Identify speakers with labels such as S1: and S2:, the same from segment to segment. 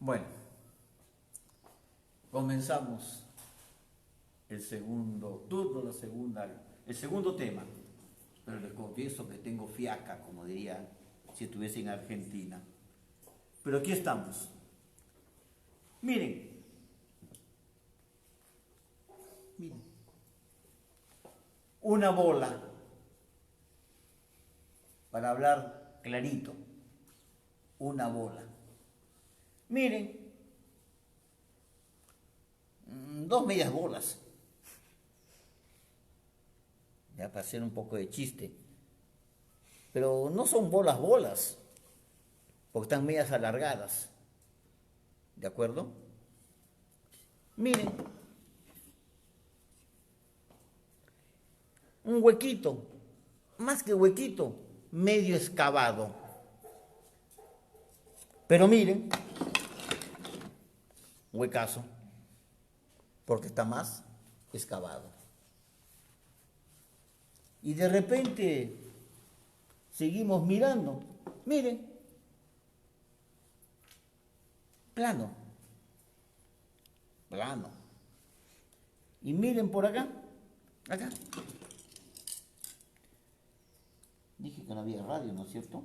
S1: Bueno, comenzamos el segundo turno, el segundo tema. Pero les confieso que tengo fiaca, como diría si estuviese en Argentina. Pero aquí estamos. Miren. Una bola, para hablar clarito, una bola. Miren, dos medias bolas, ya para hacer un poco de chiste, pero no son bolas, porque están medias alargadas, ¿de acuerdo? Miren, un huequito, más que huequito, medio excavado. Pero miren, huecazo, porque está más excavado. Y de repente seguimos mirando, miren, plano. Y miren por acá. Dije que no había radio, ¿no es cierto?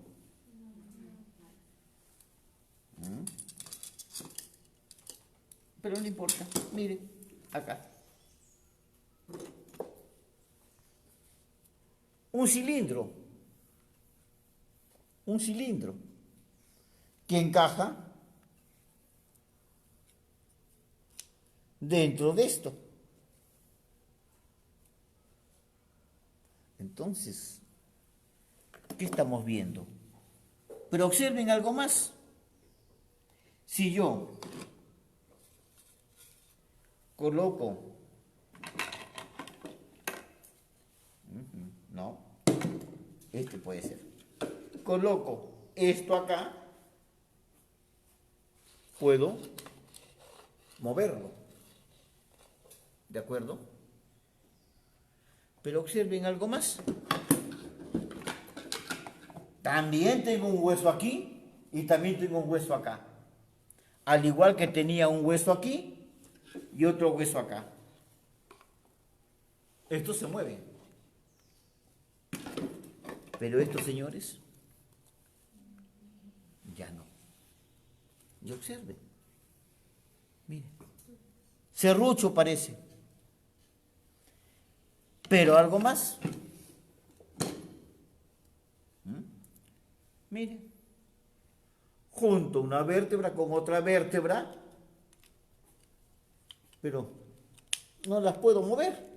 S1: Pero no importa, miren, acá. Un cilindro que encaja dentro de esto. Entonces, ¿qué estamos viendo? Pero observen algo más. Si yo coloco, no, este puede ser, coloco esto acá, puedo moverlo, ¿de acuerdo? Pero observen algo más. También tengo un hueso aquí y también tengo un hueso acá. Al igual que tenía un hueso aquí y otro hueso acá. Estos se mueven. Pero estos señores, ya no. Y observen. Miren. Serrucho parece. Pero algo más. Miren. Junto una vértebra con otra vértebra. Pero no las puedo mover.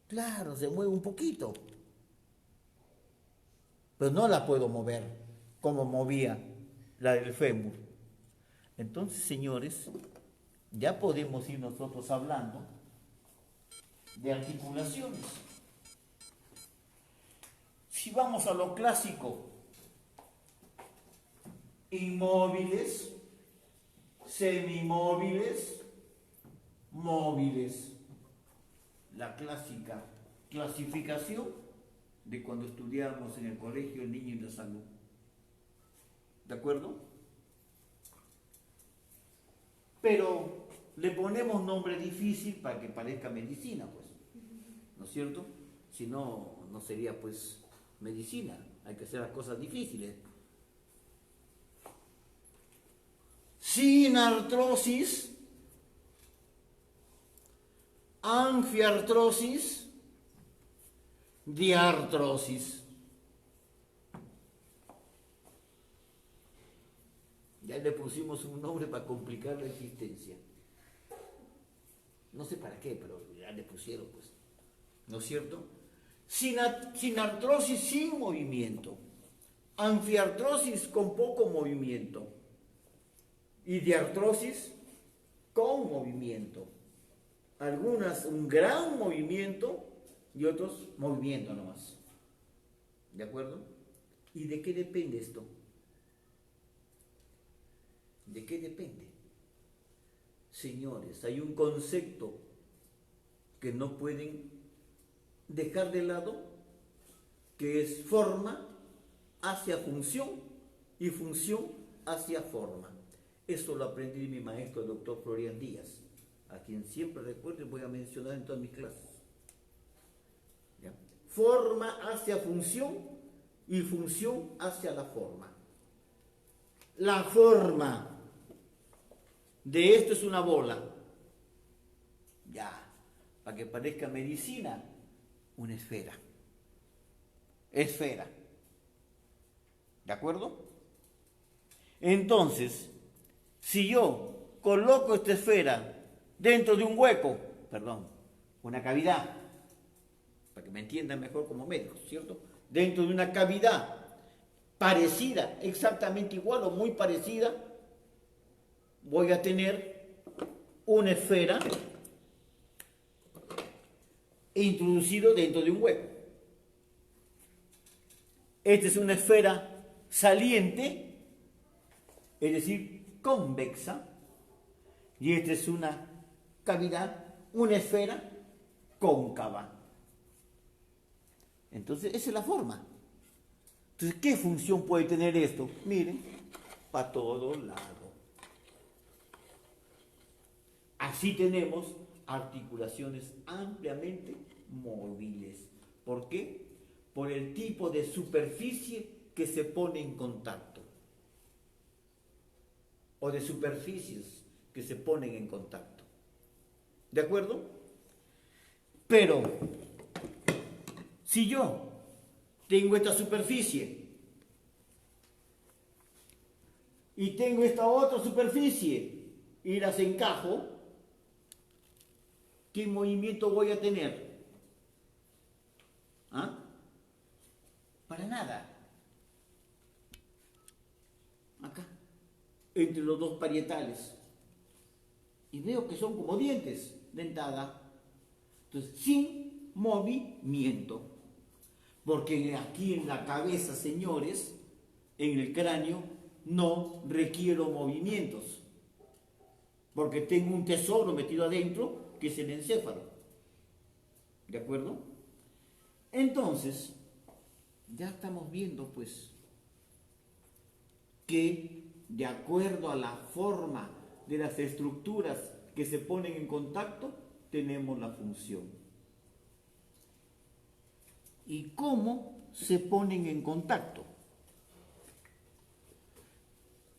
S1: Claro, se mueve un poquito. Pero no la puedo mover como movía la del fémur. Entonces, señores, ya podemos ir nosotros hablando de articulaciones. Si vamos a lo clásico, inmóviles, semimóviles, móviles. La clásica clasificación de cuando estudiábamos en el colegio El Niño y la Salud. ¿De acuerdo? Pero le ponemos nombre difícil para que parezca medicina, pues. ¿No es cierto? Si no, no sería, pues, medicina. Hay que hacer las cosas difíciles. Sin artrosis, anfiartrosis, diartrosis. Ya le pusimos un nombre para complicar la existencia. No sé para qué, pero ya le pusieron, pues. ¿No es cierto? Sin artrosis, sin movimiento. Anfiartrosis con poco movimiento. Y diartrosis con movimiento. Algunas un gran movimiento y otros movimiento nomás. ¿De acuerdo? ¿Y de qué depende esto? ¿De qué depende? Señores, hay un concepto que no pueden dejar de lado, que es forma hacia función y función hacia forma. Eso lo aprendí de mi maestro, el doctor Florian Díaz, a quien siempre recuerdo y voy a mencionar en todas mis clases. ¿Ya? Forma hacia función y función hacia la forma. La forma de esto es una bola. Ya, para que parezca medicina, una esfera. Esfera. ¿De acuerdo? Entonces, si yo coloco esta esfera dentro de un hueco, perdón, una cavidad, para que me entiendan mejor como médico, ¿cierto? Dentro de una cavidad parecida, exactamente igual o muy parecida, voy a tener una esfera introducido dentro de un hueco. Esta es una esfera saliente, es decir, convexa, y esta es una cavidad, una esfera cóncava. Entonces, esa es la forma. Entonces, ¿qué función puede tener esto? Miren, para todos lados. Así tenemos articulaciones ampliamente móviles. ¿Por qué? Por el tipo de superficie que se pone en contacto. O de superficies que se ponen en contacto. ¿De acuerdo? Pero, si yo tengo esta superficie y tengo esta otra superficie y las encajo, ¿qué movimiento voy a tener? ¿Ah? Para nada. Acá, entre los dos parietales. Y veo que son como dientes, dentada. Entonces, sin movimiento. Porque aquí en la cabeza, señores, en el cráneo, no requiero movimientos. Porque tengo un tesoro metido adentro, que es el encéfalo. ¿De acuerdo? Entonces, ya estamos viendo, pues, que de acuerdo a la forma de las estructuras que se ponen en contacto, tenemos la función. ¿Y cómo se ponen en contacto?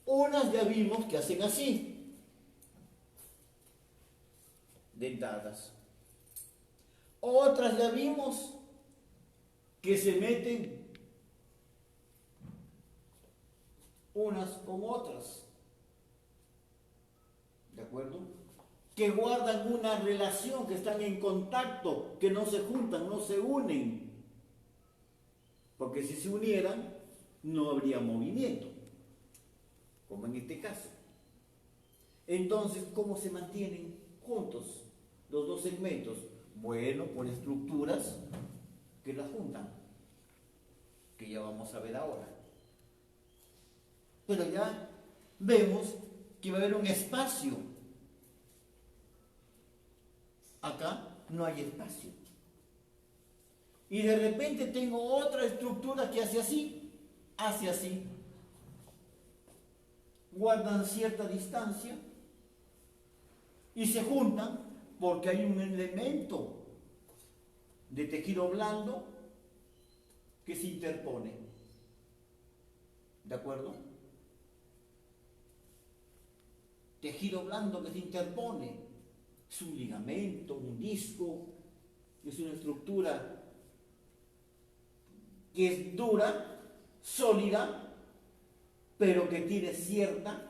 S1: Unas ya vimos que hacen así, dentadas. Otras ya vimos que se meten unas con otras. ¿De acuerdo? Que guardan una relación, que están en contacto, que no se juntan, no se unen. Porque si se unieran, no habría movimiento, como en este caso. Entonces, ¿cómo se mantienen juntos los dos segmentos? Bueno, por estructuras que las juntan, que ya vamos a ver ahora. Pero ya vemos que va a haber un espacio. Acá no hay espacio. Y de repente tengo otra estructura que hace así, guardan cierta distancia y se juntan porque hay un elemento de tejido blando que se interpone. ¿De acuerdo? Tejido blando que se interpone. Es un ligamento, un disco, es una estructura que es dura, sólida, pero que tiene cierta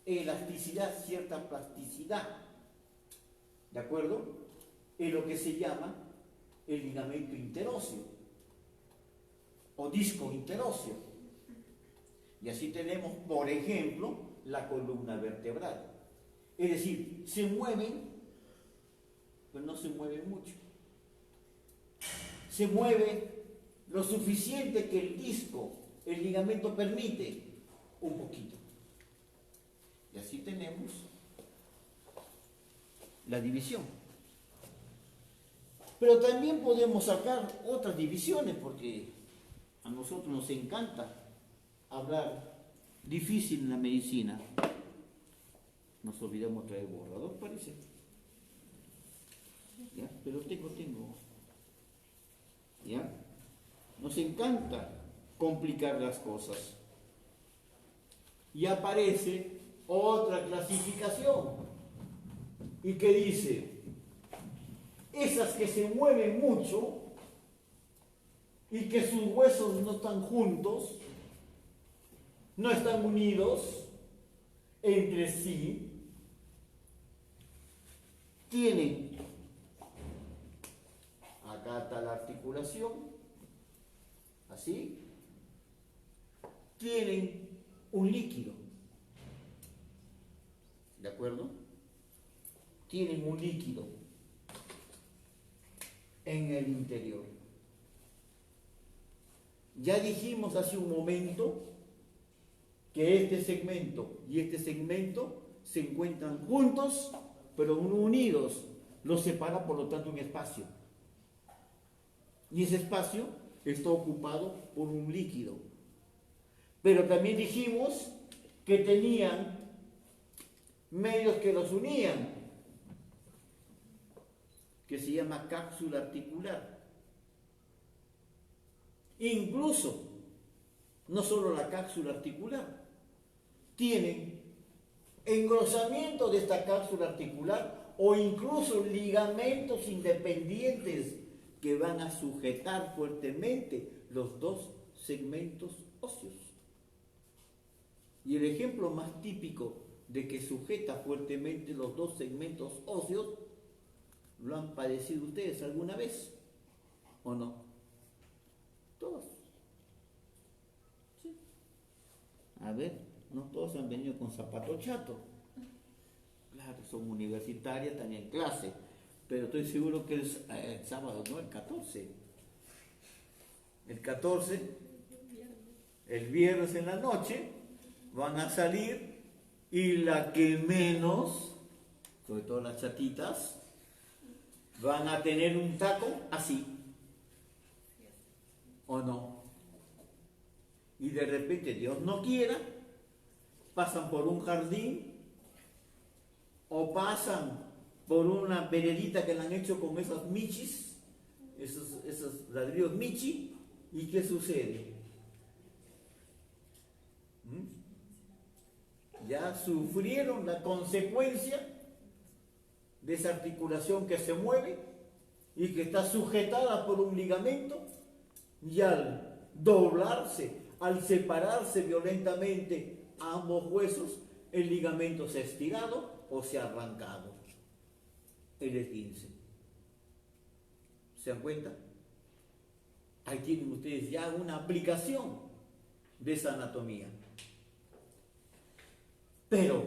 S1: elasticidad, cierta plasticidad. ¿De acuerdo? Es lo que se llama el ligamento interóseo o disco interóseo. Y así tenemos, por ejemplo, la columna vertebral. Es decir, se mueven, pero no se mueven mucho. Se mueve lo suficiente que el disco, el ligamento permite, un poquito. Y así tenemos la división. Pero también podemos sacar otras divisiones, porque a nosotros nos encanta hablar difícil en la medicina. Nos olvidamos traer borrador, parece. ¿Ya? Pero tengo. ¿Ya? Nos encanta complicar las cosas. Y aparece otra clasificación. Y que dice, esas que se mueven mucho y que sus huesos no están juntos, no están unidos entre sí, tienen, acá está la articulación, así, tienen un líquido, ¿de acuerdo? Tienen un líquido en el interior. Ya dijimos hace un momento que este segmento y este segmento se encuentran juntos, pero no unidos. Los separa, por lo tanto, un espacio. Y ese espacio está ocupado por un líquido. Pero también dijimos que tenían medios que los unían, que se llama cápsula articular. Incluso, no solo la cápsula articular, tienen engrosamiento de esta cápsula articular o incluso ligamentos independientes que van a sujetar fuertemente los dos segmentos óseos. Y el ejemplo más típico de que sujeta fuertemente los dos segmentos óseos, ¿lo han padecido ustedes alguna vez? ¿O no? Todos. Sí. A ver, no todos han venido con zapato chato. Claro, son universitarias, están en clase. Pero estoy seguro que el sábado, no, el 14. El 14, el viernes en la noche, van a salir y la que menos, sobre todo las chatitas, van a tener un taco así. ¿O no? Y de repente, Dios no quiera, pasan por un jardín o pasan por una veredita que le han hecho con esos michis, esos ladrillos michi, ¿y qué sucede? Ya sufrieron la consecuencia de esa articulación que se mueve y que está sujetada por un ligamento, y al doblarse, al separarse violentamente ambos huesos, el ligamento se ha estirado o se ha arrancado. El esguince. ¿Se dan cuenta? Ahí tienen ustedes ya una aplicación de esa anatomía. Pero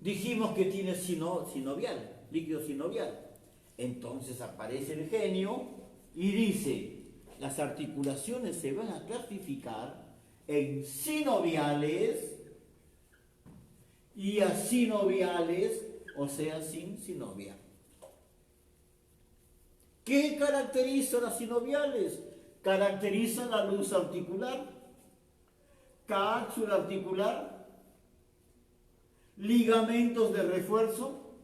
S1: dijimos que tiene sinovial, líquido sinovial. Entonces aparece el genio y dice, las articulaciones se van a clasificar en sinoviales y asinoviales, o sea, sin sinovia. ¿Qué caracteriza las sinoviales? Caracteriza la luz articular, cápsula articular, ligamentos de refuerzo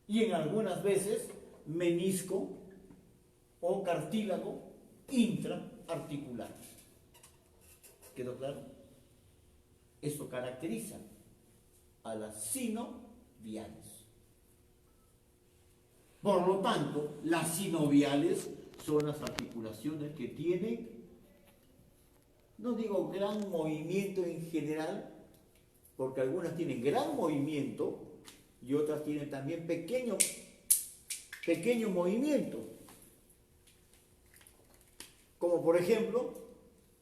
S1: y en algunas veces menisco o cartílago intraarticular. ¿Quedó claro? Eso caracteriza a las sinoviales. Por lo tanto, las sinoviales son las articulaciones que tienen, no digo gran movimiento en general, porque algunas tienen gran movimiento y otras tienen también pequeño movimiento. Como por ejemplo,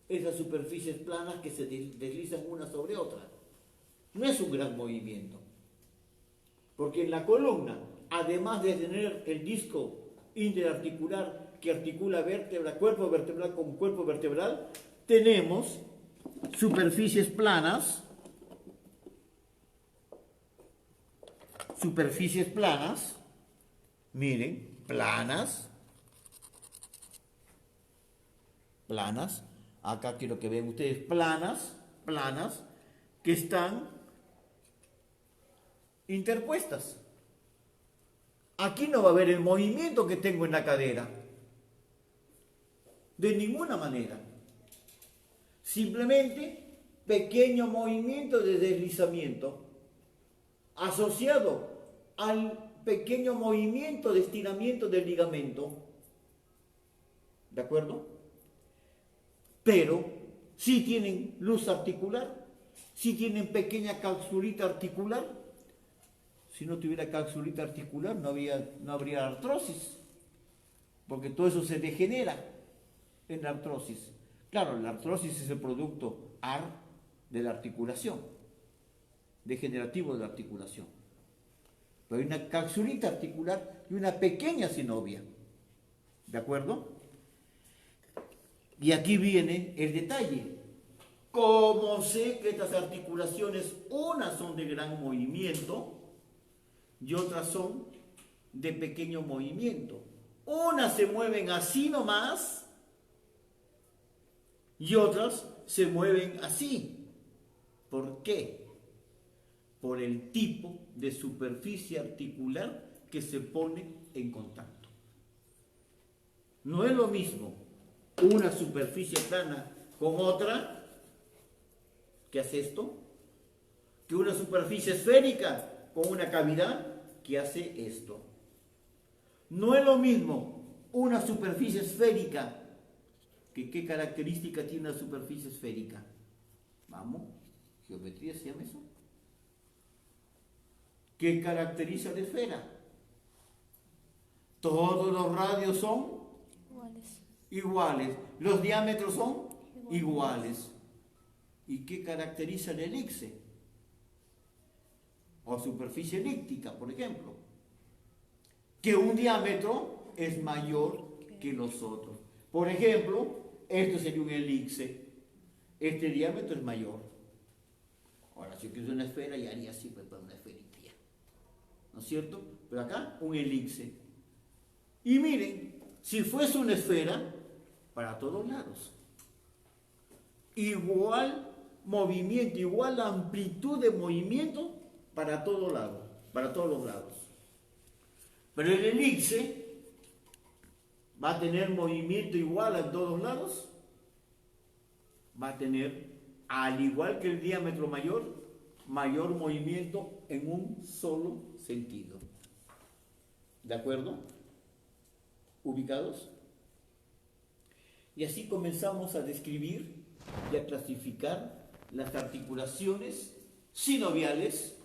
S1: esas superficies planas que se deslizan una sobre otra. No es un gran movimiento, porque en la columna, además de tener el disco interarticular que articula cuerpo vertebral con cuerpo vertebral, tenemos superficies planas, miren, planas, acá quiero que vean ustedes planas, que están interpuestas. Aquí no va a haber el movimiento que tengo en la cadera. De ninguna manera. Simplemente pequeño movimiento de deslizamiento asociado al pequeño movimiento de estiramiento del ligamento. ¿De acuerdo? Pero si tienen luz articular, si tienen pequeña capsulita articular. Si no tuviera capsulita articular no habría artrosis, porque todo eso se degenera en la artrosis. Claro, la artrosis es el producto de la articulación, degenerativo de la articulación. Pero hay una capsulita articular y una pequeña sinovia. ¿De acuerdo? Y aquí viene el detalle. Como sé que estas articulaciones, unas son de gran movimiento y otras son de pequeño movimiento. Unas se mueven así nomás y otras se mueven así. ¿Por qué? Por el tipo de superficie articular que se pone en contacto. No es lo mismo una superficie plana con otra, que hace esto, que una superficie esférica con una cavidad que hace esto. No es lo mismo una superficie esférica, que qué característica tiene una superficie esférica. Vamos, geometría se llama eso. ¿Qué caracteriza la esfera? Todos los radios son iguales. Los diámetros son iguales. ¿Y qué caracteriza la elipse? O superficie elíptica, por ejemplo. Que un diámetro es mayor que los otros. Por ejemplo, esto sería un elipse. Este diámetro es mayor. Ahora, si yo quiero una esfera, ya haría así, pues para una esferita. ¿No es cierto? Pero acá, un elipse. Y miren, si fuese una esfera, para todos lados. Igual movimiento, igual amplitud de movimiento para todos lados, para todos los lados. Pero el elipse va a tener movimiento igual a todos lados. Va a tener, al igual que el diámetro mayor, mayor movimiento en un solo sentido. ¿De acuerdo? ¿Ubicados? Y así comenzamos a describir y a clasificar las articulaciones sinoviales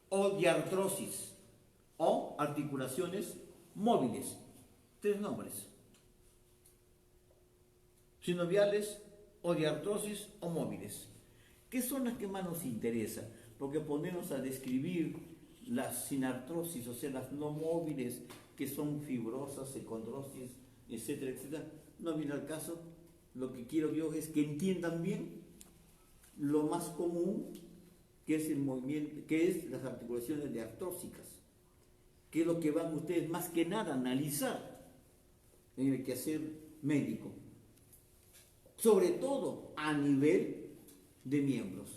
S1: o diartrosis o articulaciones móviles. 3 nombres. Sinoviales o diartrosis o móviles. ¿Qué son las que más nos interesan? Porque ponernos a describir las sinartrosis, o sea, las no móviles, que son fibrosas, secondrosis, etcétera, etcétera, no viene al caso. Lo que quiero yo es que entiendan bien lo más común, que es el movimiento, que es las articulaciones diartrósicas, que es lo que van ustedes más que nada a analizar en el quehacer médico, sobre todo a nivel de miembros,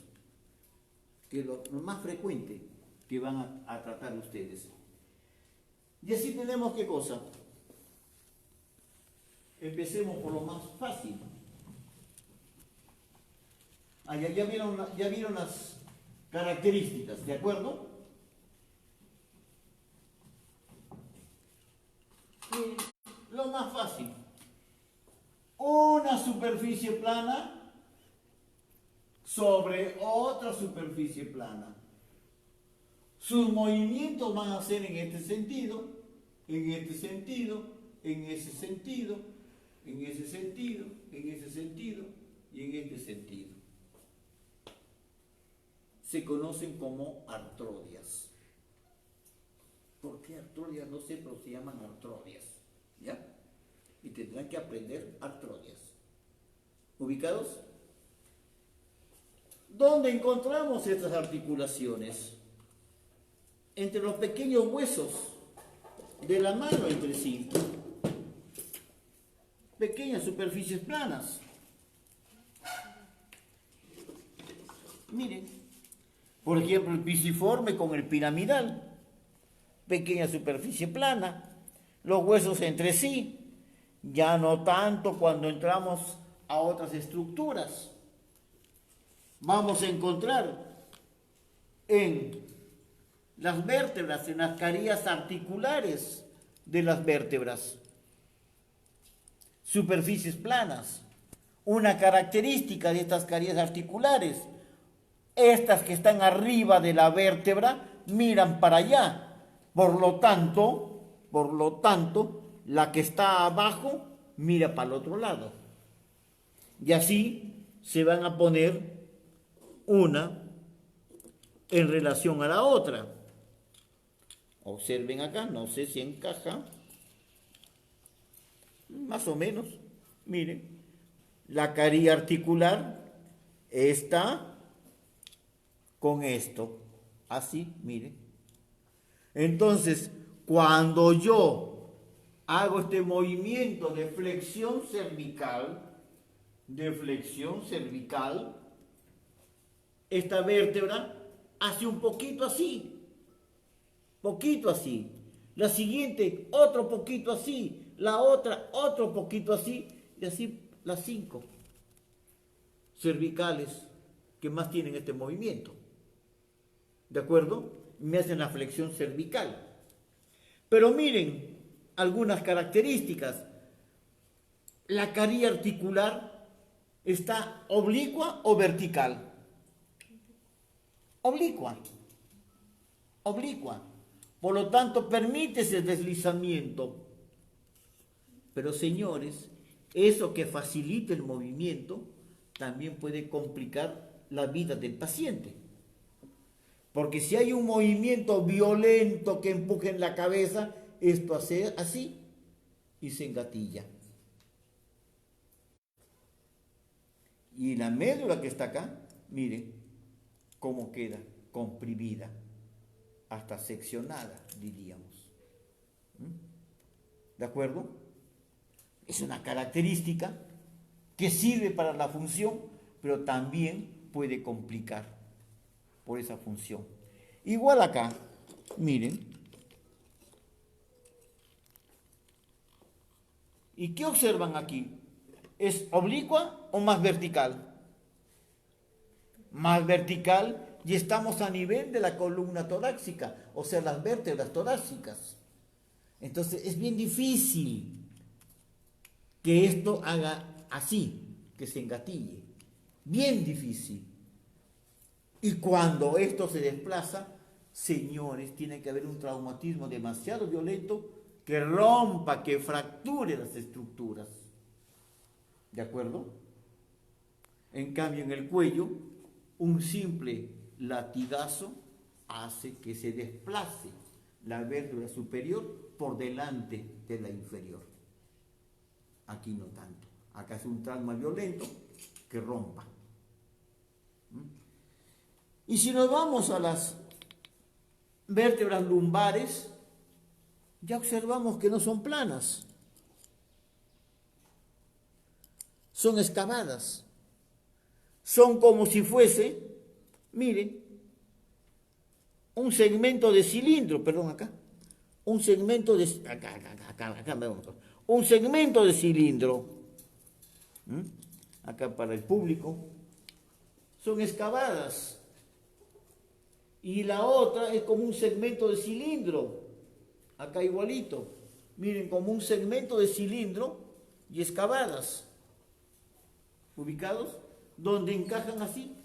S1: que es lo más frecuente que van a tratar ustedes. Y así tenemos, ¿qué cosa? Empecemos por lo más fácil. Ya vieron las características, ¿de acuerdo? Y lo más fácil. Una superficie plana sobre otra superficie plana. Sus movimientos van a ser en este sentido, en este sentido, en ese sentido, en ese sentido, en ese sentido y en este sentido. Se conocen como artrodias. ¿Por qué artrodias? No sé, pero se llaman artrodias. ¿Ya? Y tendrán que aprender artrodias. ¿Ubicados? ¿Dónde encontramos estas articulaciones? Entre los pequeños huesos de la mano entre sí. Pequeñas superficies planas. Miren, Por ejemplo, el pisiforme con el piramidal, pequeña superficie plana, los huesos entre sí, ya no tanto cuando entramos a otras estructuras. Vamos a encontrar en las vértebras, en las carillas articulares de las vértebras, superficies planas. Una característica de estas carillas articulares, estas que están arriba de la vértebra miran para allá. Por lo tanto, la que está abajo mira para el otro lado. Y así se van a poner una en relación a la otra. Observen acá, no sé si encaja. Más o menos, miren. La carilla articular está con esto. Así, miren. Entonces, cuando yo hago este movimiento de flexión cervical, esta vértebra hace un poquito así. La siguiente, otro poquito así. La otra, otro poquito así. Y así las 5 cervicales que más tienen este movimiento. ¿De acuerdo? Me hacen la flexión cervical. Pero miren algunas características. La carilla articular está oblicua o vertical. Oblicua. Por lo tanto, permite ese deslizamiento. Pero señores, eso que facilita el movimiento también puede complicar la vida del paciente. Porque si hay un movimiento violento que empuje en la cabeza, esto hace así y se engatilla. Y la médula que está acá, miren cómo queda comprimida, hasta seccionada, diríamos. ¿De acuerdo? Es una característica que sirve para la función, pero también puede complicar por esa función. Igual acá, miren. ¿Y qué observan aquí? ¿Es oblicua o más vertical? Más vertical, y estamos a nivel de la columna torácica, o sea, las vértebras torácicas. Entonces es bien difícil que esto haga así, que se engatille. Bien difícil. Y cuando esto se desplaza, señores, tiene que haber un traumatismo demasiado violento que rompa, que fracture las estructuras. ¿De acuerdo? En cambio, en el cuello, un simple latigazo hace que se desplace la vértebra superior por delante de la inferior. Aquí no tanto. Acá es un trauma violento que rompa. Y si nos vamos a las vértebras lumbares, ya observamos que no son planas. Son excavadas. Son como si fuese, miren, un segmento de cilindro, perdón, acá. Un segmento de, un segmento de cilindro. Acá para el público. Son excavadas. Y la otra es como un segmento de cilindro. Acá igualito. Miren, como un segmento de cilindro y excavadas. Ubicados, donde encajan así.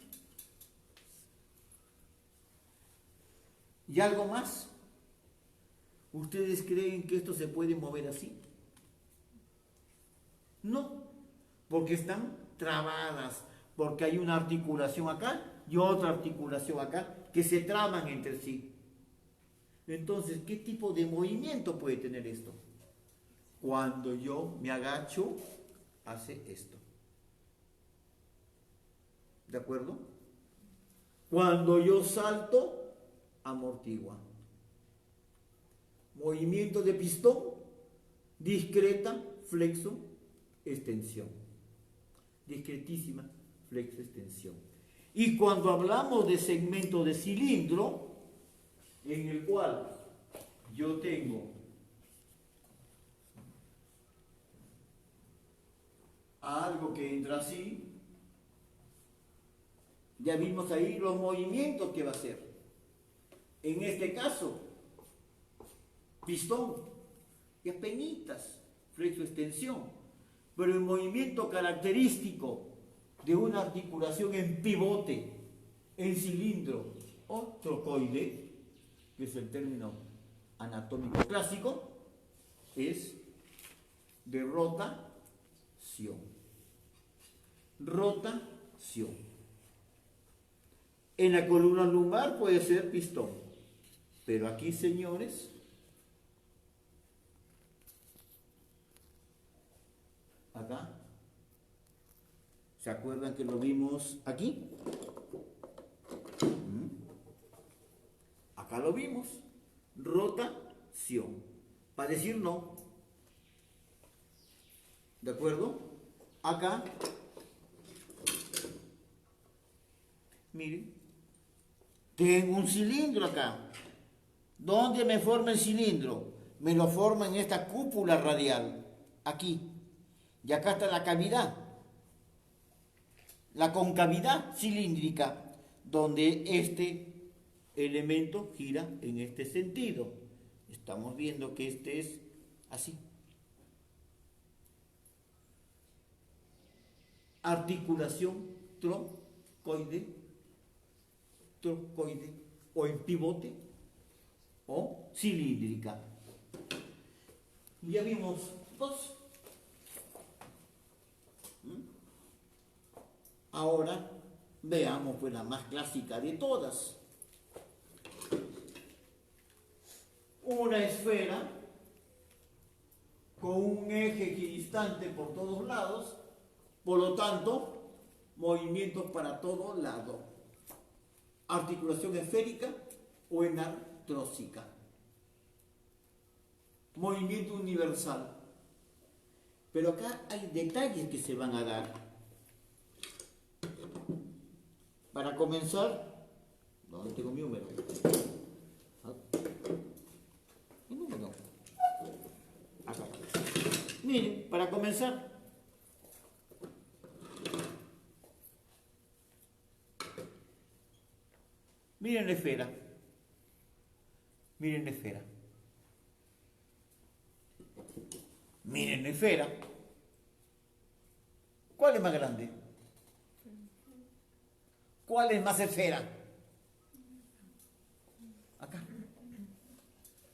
S1: ¿Y algo más? ¿Ustedes creen que esto se puede mover así? No, porque están trabadas, porque hay una articulación acá y otra articulación acá que se traban entre sí. Entonces, ¿qué tipo de movimiento puede tener esto? Cuando yo me agacho, hace esto. ¿De acuerdo? Cuando yo salto, amortigua. Movimiento de pistón, discreta, flexo, extensión. Discretísima, flexo, extensión. Y cuando hablamos de segmento de cilindro, en el cual yo tengo algo que entra así, ya vimos ahí los movimientos que va a hacer. En este caso, pistón y apenitas, flexo-extensión, pero el movimiento característico de una articulación en pivote, en cilindro o trocoide, que es el término anatómico clásico, es de rotación. Rotación. En la columna lumbar puede ser pistón, pero aquí, señores, acá, ¿se acuerdan que lo vimos aquí? Acá lo vimos, rotación, para decir no, ¿de acuerdo? Acá, miren, tengo un cilindro acá. ¿Dónde me forma el cilindro? Me lo forma en esta cúpula radial, aquí. Y acá está la cavidad, la concavidad cilíndrica, donde este elemento gira en este sentido. Estamos viendo que este es así. Articulación trocoide, o en pivote o cilíndrica. Ya vimos dos. Ahora veamos pues la más clásica de todas. Una esfera con un eje equidistante por todos lados, por lo tanto, movimientos para todo lado. Articulación esférica o enartrósica. Movimiento universal. Pero acá hay detalles que se van a dar. Para comenzar, ¿dónde tengo mi número? ¿Mi número? Acá. Miren, para comenzar, miren la esfera. Miren la esfera. Miren la esfera. ¿Cuál es más grande? ¿Cuál es más esfera? Acá.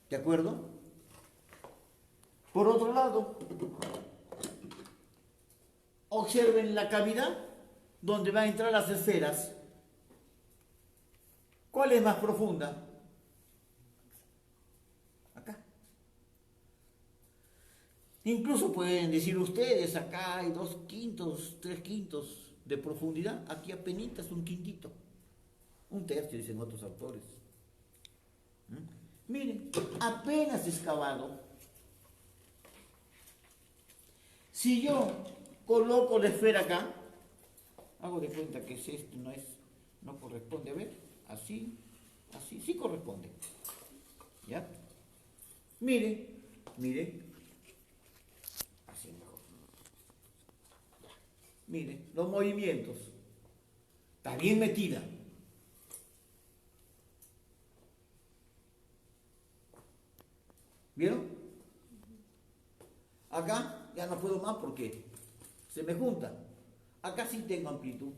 S1: ¿De acuerdo? Por otro lado, observen la cavidad donde van a entrar las esferas. ¿Cuál es más profunda? Acá. Incluso pueden decir ustedes, acá hay 2/5, 3/5 de profundidad. Aquí apenas un quintito. 1/3, dicen otros autores. Miren, apenas excavado. Si yo coloco la esfera acá, hago de cuenta que si esto no corresponde, a ver, así, sí corresponde. ¿Ya? Mire, así mejor. Ya. Mire, los movimientos. Está bien metida. ¿Vieron? Acá ya no puedo más porque se me junta. Acá sí tengo amplitud,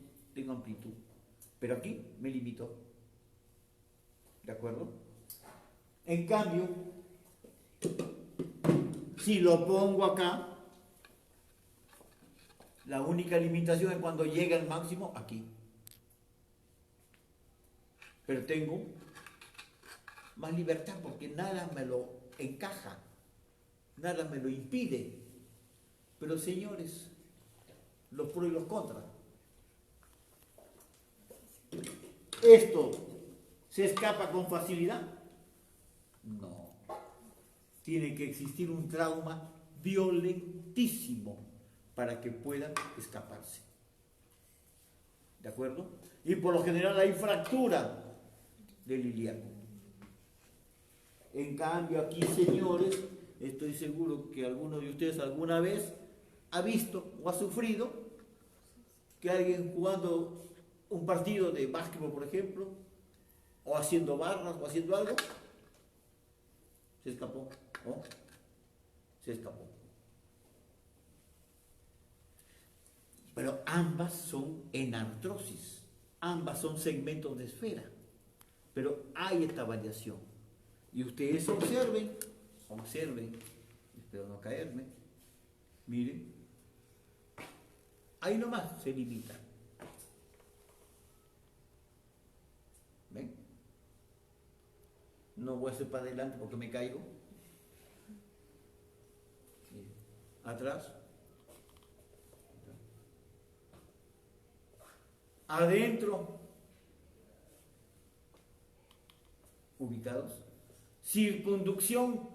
S1: pero aquí me limito. ¿De acuerdo? En cambio, si lo pongo acá, la única limitación es cuando llega al máximo aquí. Pero tengo más libertad porque nada me lo encaja, nada me lo impide. Pero señores, los pros y los contras. ¿Esto se escapa con facilidad? No. Tiene que existir un trauma violentísimo para que pueda escaparse. ¿De acuerdo? Y por lo general hay fractura del ilíaco. En cambio aquí, señores, estoy seguro que alguno de ustedes alguna vez ha visto o ha sufrido que alguien jugando un partido de básquetbol, por ejemplo, o haciendo barras o haciendo algo, se escapó, ¿no? Se escapó. Pero ambas son enartrosis, ambas son segmentos de esfera, pero hay esta variación. Y ustedes observen, espero no caerme, miren, ahí nomás se limita. ¿Ven? No voy a hacer para adelante porque me caigo. Atrás. Adentro. Ubicados. Circunducción.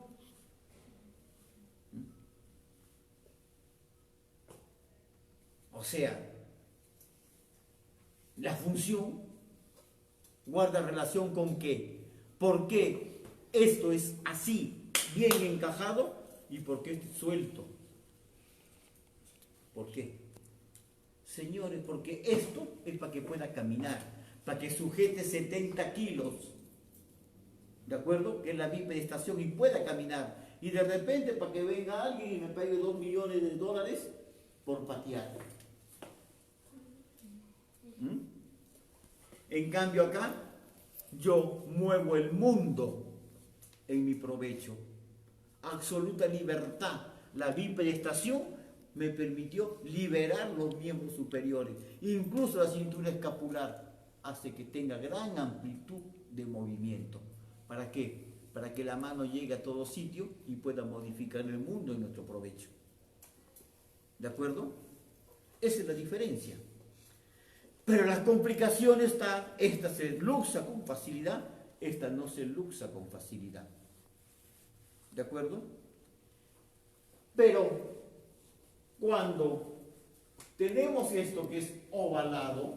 S1: O sea, la función guarda relación con qué. ¿Por qué esto es así, bien encajado, y por qué es suelto? ¿Por qué? Señores, porque esto es para que pueda caminar, para que sujete 70 kilos, ¿de acuerdo? Que es la bipedestación y pueda caminar. Y de repente para que venga alguien y me pague $2 millones por patear. En cambio acá, yo muevo el mundo en mi provecho. Absoluta libertad. La bipedestación me permitió liberar los miembros superiores. Incluso la cintura escapular hace que tenga gran amplitud de movimiento. ¿Para qué? Para que la mano llegue a todo sitio y pueda modificar el mundo en nuestro provecho. ¿De acuerdo? Esa es la diferencia. Pero las complicaciones están, esta se luxa con facilidad, esta no se luxa con facilidad. ¿De acuerdo? Pero cuando tenemos esto que es ovalado,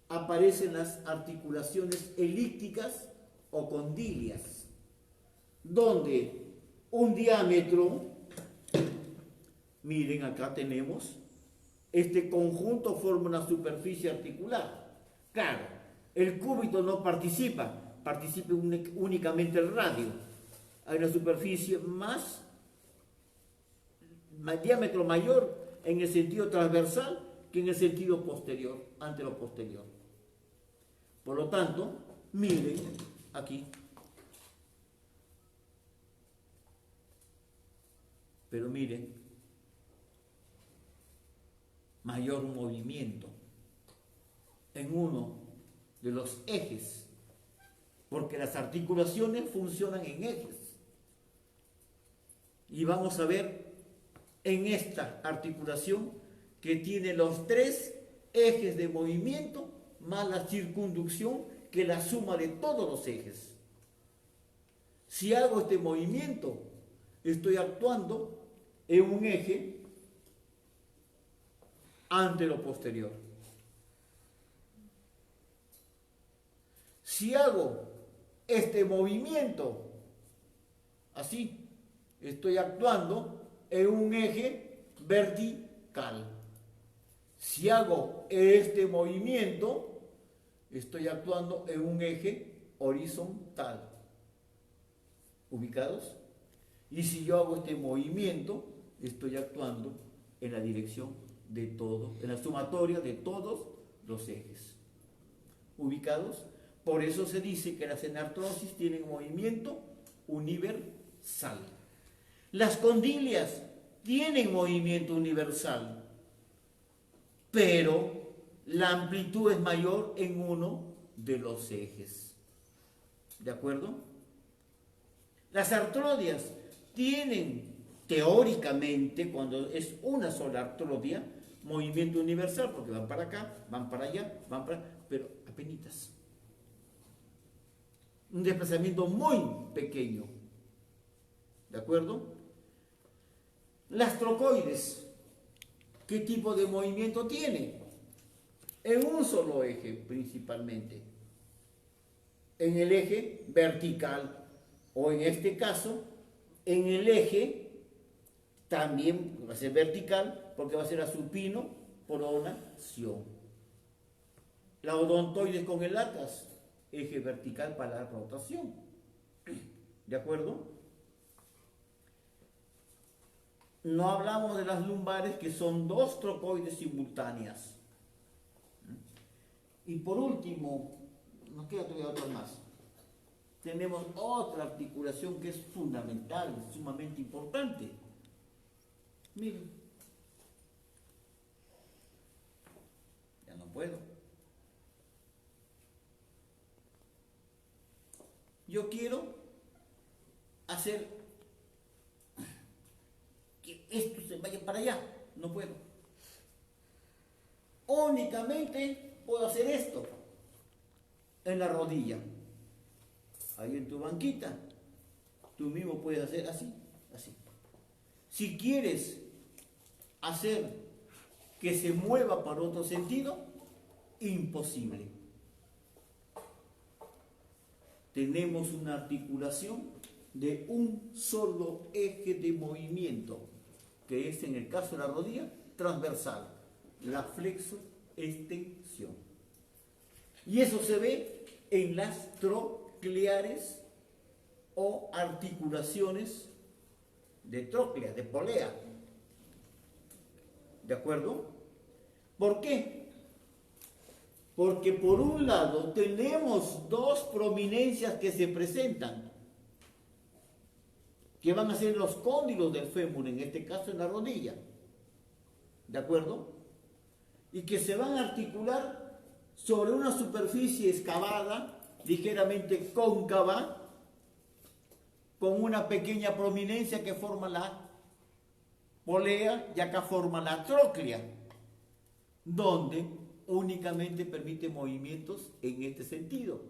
S1: aparecen las articulaciones elípticas o condilias, donde un diámetro, miren acá tenemos, este conjunto forma una superficie articular. Claro, el cúbito no participa únicamente el radio. Hay una superficie más diámetro mayor en el sentido transversal que en el sentido posterior, antero-posterior. Por lo tanto, miren aquí. Pero miren, mayor movimiento en uno de los ejes, porque las articulaciones funcionan en ejes. Y vamos a ver en esta articulación que tiene los 3 ejes de movimiento más la circunducción, que es la suma de todos los ejes. Si hago este movimiento, estoy actuando en un eje antero-posterior. Si hago este movimiento así, estoy actuando en un eje vertical. Si hago este movimiento, estoy actuando en un eje horizontal. ¿Ubicados? Y si yo hago este movimiento, estoy actuando en la dirección de todo, en la sumatoria de todos los ejes. ¿Ubicados? Por eso se dice que las enartrosis tienen movimiento universal. Las condilias tienen movimiento universal, pero la amplitud es mayor en uno de los ejes. ¿De acuerdo? Las artrodias tienen teóricamente, cuando es una sola artrodia, movimiento universal, porque van para acá, van para allá, van para... pero apenitas. Un desplazamiento muy pequeño. ¿De acuerdo? Las trocoides, ¿qué tipo de movimiento tiene? en un solo eje principalmente, en el eje vertical o en este caso en el eje también va a ser vertical porque va a ser a supino pronación. La odontoides con el atlas, eje vertical para la rotación. ¿De acuerdo? No hablamos de las lumbares, que son dos trocoides simultáneas. Y por último, nos queda todavía otra más. Tenemos otra articulación que es fundamental, sumamente importante. Miren. Ya no puedo. Yo quiero hacer que esto se vaya para allá. No puedo. Únicamente puedo hacer esto en la rodilla. Ahí en tu banquita, tú mismo puedes hacer así, así. Si quieres hacer que se mueva para otro sentido, imposible. Tenemos una articulación de un solo eje de movimiento, que es en el caso de la rodilla, transversal, la flexo-extensión. Y eso se ve en las trocleares o articulaciones de tróclea, de polea. ¿De acuerdo? ¿Por qué? Porque por un lado tenemos dos prominencias que se presentan, que van a ser los cóndilos del fémur, en este caso en la rodilla. ¿De acuerdo? Y que se van a articular sobre una superficie excavada, ligeramente cóncava, con una pequeña prominencia que forma la polea y acá forma la tróclea, donde únicamente permite movimientos en este sentido,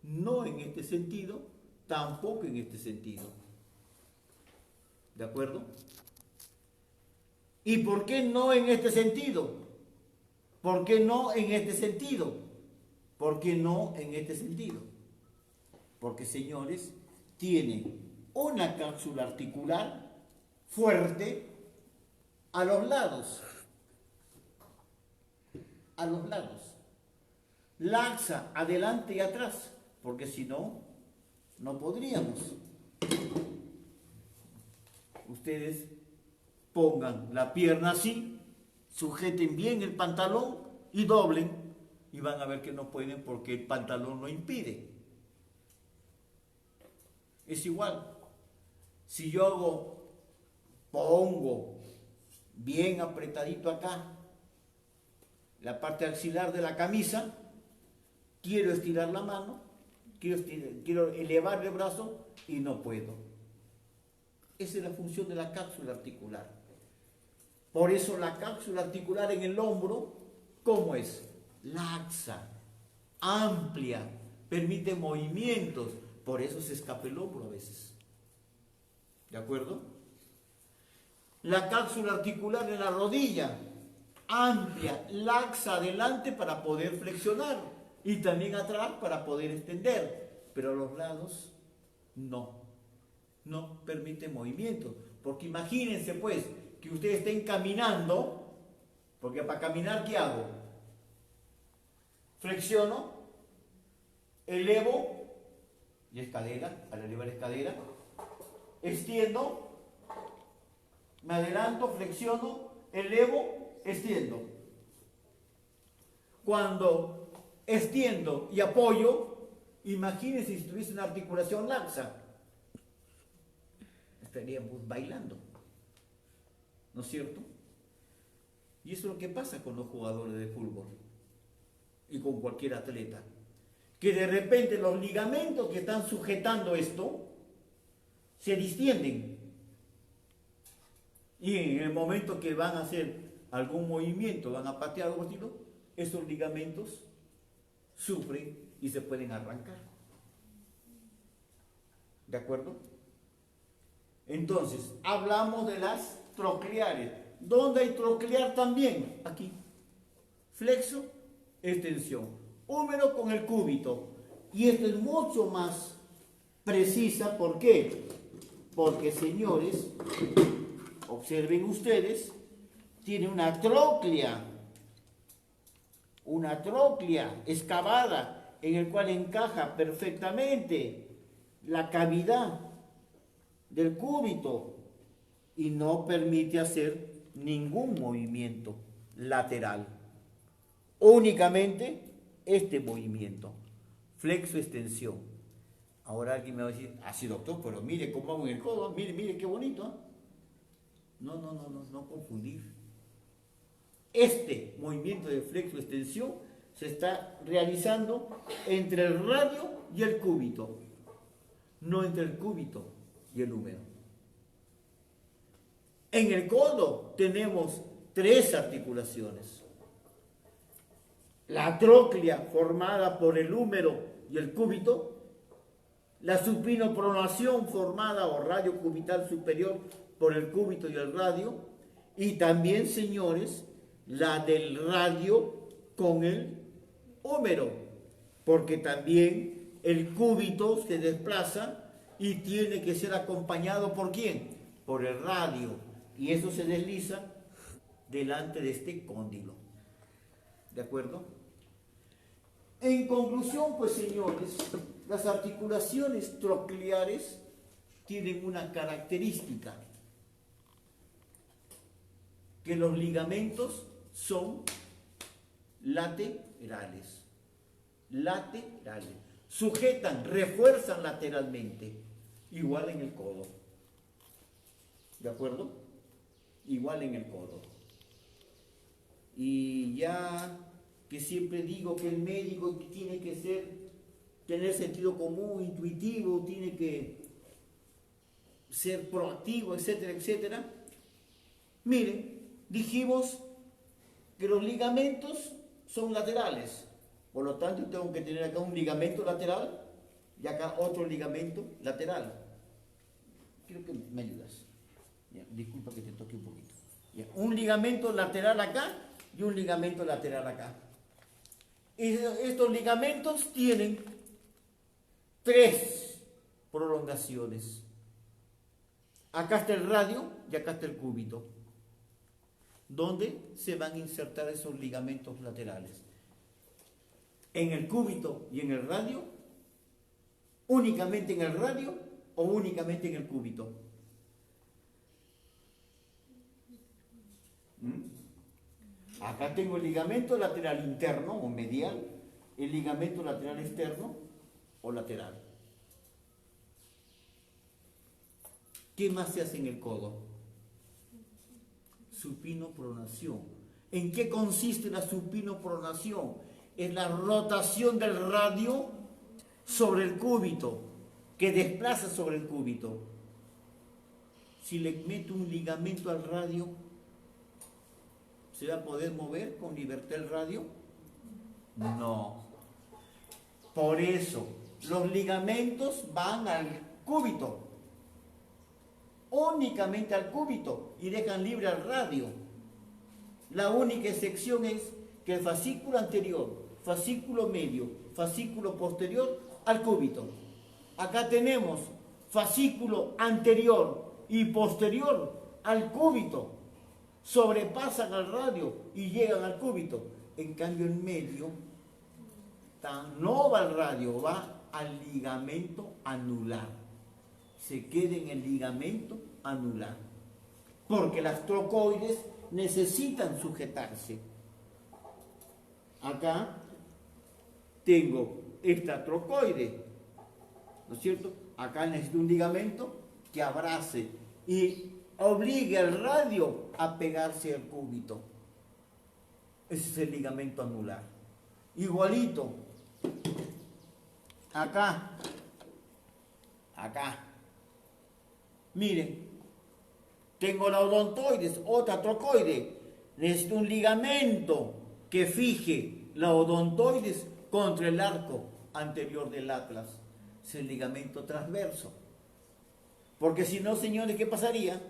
S1: no en este sentido, tampoco en este sentido. ¿De acuerdo? ¿Y por qué no en este sentido? ¿Por qué no en este sentido? ¿Por qué no en este sentido? Porque, señores, tienen una cápsula articular fuerte a los lados. A los lados. Laxa adelante y atrás, porque si no, no podríamos. Ustedes pongan la pierna así, sujeten bien el pantalón y doblen, y van a ver que no pueden porque el pantalón lo impide. Es igual. Si yo pongo bien apretadito acá la parte axilar de la camisa, quiero estirar la mano, quiero elevar el brazo y no puedo. Esa es la función de la cápsula articular. Por eso la cápsula articular en el hombro, ¿cómo es? Laxa, amplia, permite movimientos. Por eso se escapa el hombro a veces. ¿De acuerdo? La cápsula articular en la rodilla, amplia, laxa adelante para poder flexionar y también atrás para poder extender. Pero a los lados, no permite movimiento. Porque imagínense pues que ustedes estén caminando, porque para caminar, ¿qué hago? Flexiono, elevo, y es cadera, al elevar es cadera, extiendo, me adelanto, flexiono, elevo, extiendo. Cuando extiendo y apoyo, imagínense si tuviese una articulación laxa, estaríamos bailando, ¿no es cierto? Y eso es lo que pasa con los jugadores de fútbol y con cualquier atleta, que de repente los ligamentos que están sujetando esto se distienden y en el momento que van a hacer algún movimiento, van a patear algo así, esos ligamentos sufren y se pueden arrancar. ¿De acuerdo? Entonces, hablamos de las trocleares. ¿Dónde hay troclear también? Aquí. Flexo extensión. Húmero con el cúbito. Y esto es mucho más precisa. ¿Por qué? Porque, señores, observen ustedes, tiene una tróclea excavada en el cual encaja perfectamente la cavidad del cúbito y no permite hacer ningún movimiento lateral, únicamente este movimiento, flexo-extensión. Ahora alguien me va a decir, sí doctor, pero mire cómo hago en el codo, mire qué bonito, ¿eh? No confundir. Este movimiento de flexo-extensión se está realizando entre el radio y el cúbito, no entre el cúbito y el húmero. En el codo tenemos 3 articulaciones. La tróclea formada por el húmero y el cúbito, la supinopronación formada o radio cubital superior por el cúbito y el radio, y también, señores, la del radio con el húmero, porque también el cúbito se desplaza y tiene que ser acompañado ¿por quién? Por el radio, y eso se desliza delante de este cóndilo. ¿De acuerdo? En conclusión, pues, señores, las articulaciones trocleares tienen una característica, que los ligamentos son laterales, sujetan, refuerzan lateralmente, igual en el codo. ¿De acuerdo? Igual en el codo. Y ya que siempre digo que el médico tiene que tener sentido común, intuitivo, tiene que ser proactivo, etcétera, etcétera. Miren, dijimos que los ligamentos son laterales, por lo tanto tengo que tener acá un ligamento lateral y acá otro ligamento lateral. Creo que me ayudas. Ya, disculpa que te toque un poquito. Ya, un ligamento lateral acá y un ligamento lateral acá. Y estos ligamentos tienen 3 prolongaciones. Acá está el radio y acá está el cúbito, donde se van a insertar esos ligamentos laterales. En el cúbito y en el radio, únicamente en el radio o únicamente en el cúbito. Acá tengo el ligamento lateral interno o medial, el ligamento lateral externo o lateral. ¿Qué más se hace en el codo? Supinopronación. ¿En qué consiste la supinopronación? Es la rotación del radio sobre el cúbito, que desplaza sobre el cúbito. Si le meto un ligamento al radio, ¿se va a poder mover con libertad el radio? No. Por eso, los ligamentos van al cúbito, únicamente al cúbito, y dejan libre al radio. La única excepción es que el fascículo anterior, fascículo medio, fascículo posterior al cúbito. Acá tenemos fascículo anterior y posterior al cúbito, sobrepasan al radio y llegan al cúbito. En cambio, en medio no va al radio, va al ligamento anular. Se queda en el ligamento anular, porque las trocoides necesitan sujetarse. Acá tengo esta trocoide, ¿no es cierto? Acá necesito un ligamento que abrace y obligue al radio a pegarse al cúbito. Ese es el ligamento anular. Igualito, acá. Miren, tengo la odontoides, otra trocoide. Necesito un ligamento que fije la odontoides contra el arco anterior del atlas. Es el ligamento transverso. Porque si no, señores, ¿qué pasaría?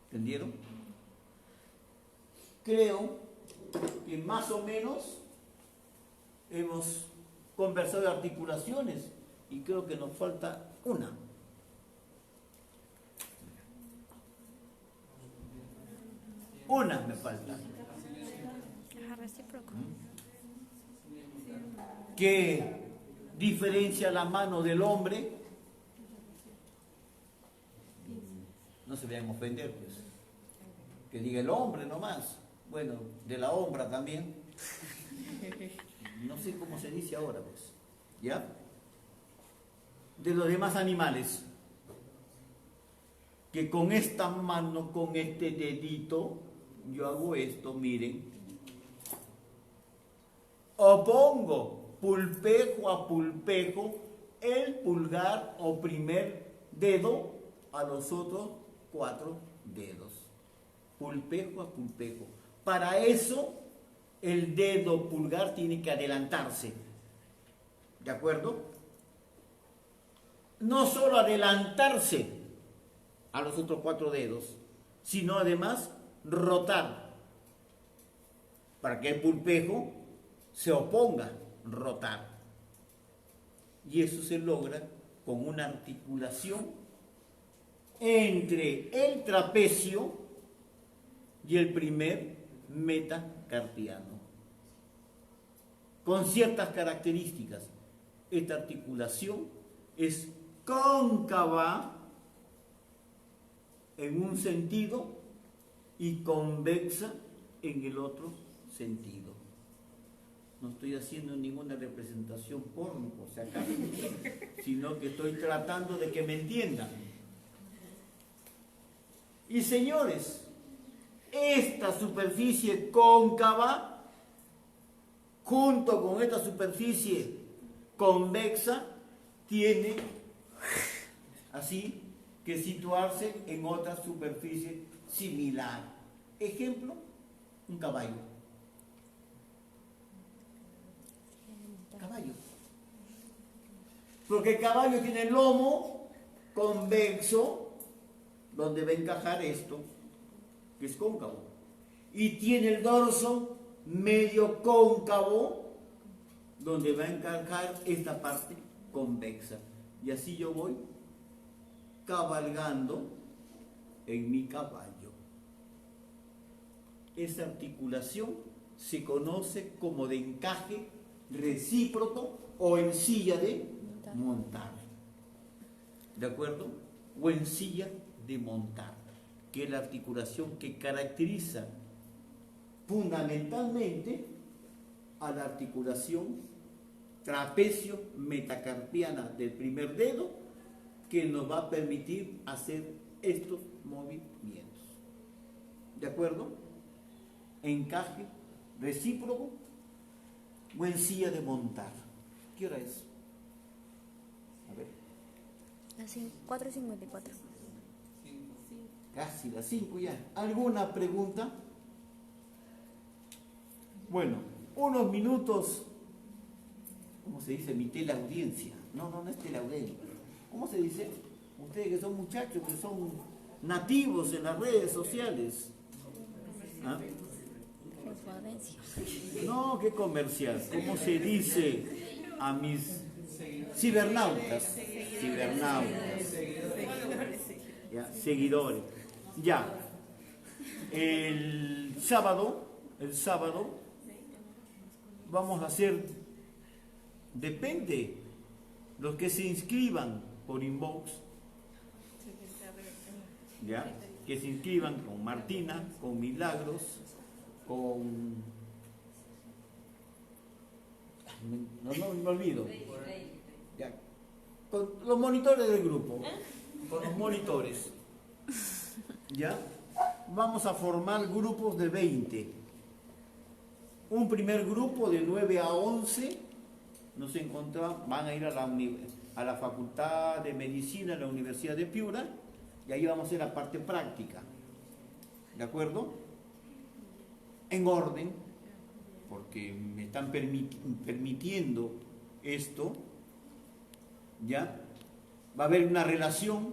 S1: ¿Entendieron? creo que más o menos hemos conversado de articulaciones y creo que nos falta una. Una me falta.
S2: Recíproco.
S1: ¿Qué diferencia la mano del hombre? No se vayan a ofender, pues. Que diga el hombre nomás. Bueno, de la hombra también. No sé cómo se dice ahora, pues. ¿Ya? De los demás animales. Que con esta mano, con este dedito, yo hago esto, miren. Opongo pulpejo a pulpejo el pulgar o primer dedo a los otros 4 dedos. Pulpejo a pulpejo. Para eso, el dedo pulgar tiene que adelantarse. ¿De acuerdo? No solo adelantarse a los otros 4 dedos, sino además rotar. Para que el pulpejo se oponga, rotar. Y eso se logra con una articulación entre el trapecio y el primer metacarpiano. Con ciertas características. Esta articulación es cóncava en un sentido y convexa en el otro sentido. No estoy haciendo ninguna representación porno, por si acaso, sino que estoy tratando de que me entiendan. Y señores, esta superficie cóncava, junto con esta superficie convexa, tiene así que situarse en otra superficie similar. Ejemplo, un caballo. Caballo. Porque el caballo tiene el lomo convexo, donde va a encajar esto, que es cóncavo. Y tiene el dorso medio cóncavo, donde va a encajar esta parte convexa. Y así yo voy cabalgando en mi caballo. Esa articulación se conoce como de encaje recíproco o en silla de montar. ¿De acuerdo? O en silla de montar, que es la articulación que caracteriza fundamentalmente a la articulación trapecio metacarpiana del primer dedo, que nos va a permitir hacer estos movimientos. ¿De acuerdo? Encaje recíproco o en silla de montar. ¿Qué hora es? A ver.
S2: Las 4:54.
S1: Casi las 5 ya. ¿Alguna pregunta? Bueno, unos minutos. ¿Cómo se dice? Mi teleaudiencia. No es teleaudiencia. ¿Cómo se dice? Ustedes que son muchachos, que son nativos en las redes sociales. ¿Ah? No, qué comercial. ¿Cómo se dice a mis cibernautas? Cibernautas. Ya, seguidores. Ya. El sábado vamos a hacer, depende, los que se inscriban por inbox, ya, que se inscriban con Martina, con Milagros, con... No me olvido. Ya, con los monitores del grupo, con los monitores. ¿Ya? Vamos a formar grupos de 20. Un primer grupo de 9 a 11 nos encontramos, van a ir a la Facultad de Medicina de la Universidad de Piura, y ahí vamos a hacer la parte práctica. ¿De acuerdo? En orden, porque me están permitiendo esto, ¿ya? Va a haber una relación,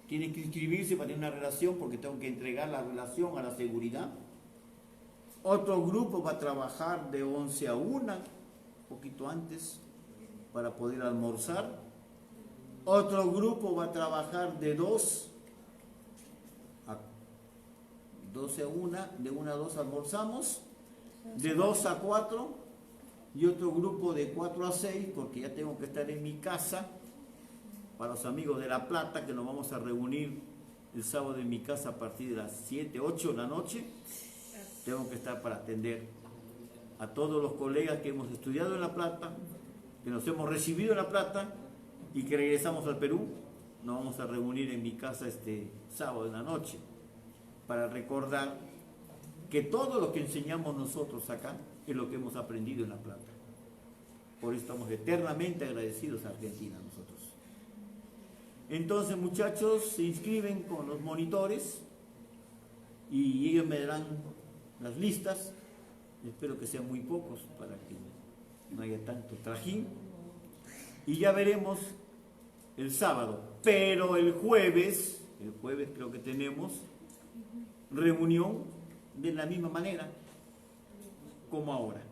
S1: tiene que inscribirse para tener una relación, porque tengo que entregar la relación a la seguridad. Otro grupo va a trabajar de 11 a 1, un poquito antes, para poder almorzar. Otro grupo va a trabajar de 2 a 12 a 1, de 1 a 2 almorzamos, de 2 a 4, y otro grupo de 4 a 6, porque ya tengo que estar en mi casa, para los amigos de La Plata, que nos vamos a reunir el sábado en mi casa a partir de las 7, 8 de la noche. Tengo que estar para atender a todos los colegas que hemos estudiado en La Plata, que nos hemos recibido en La Plata y que regresamos al Perú. Nos vamos a reunir en mi casa este sábado en la noche para recordar que todo lo que enseñamos nosotros acá es lo que hemos aprendido en La Plata. Por eso estamos eternamente agradecidos a Argentina nosotros. Entonces, muchachos, se inscriben con los monitores y ellos me darán las listas. Espero que sean muy pocos para que no haya tanto trajín. Y ya veremos el sábado. Pero el jueves creo que tenemos reunión de la misma manera como ahora.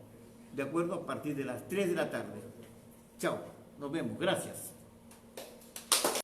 S1: ¿De acuerdo? A partir de las 3 de la tarde. Chao, nos vemos. Gracias.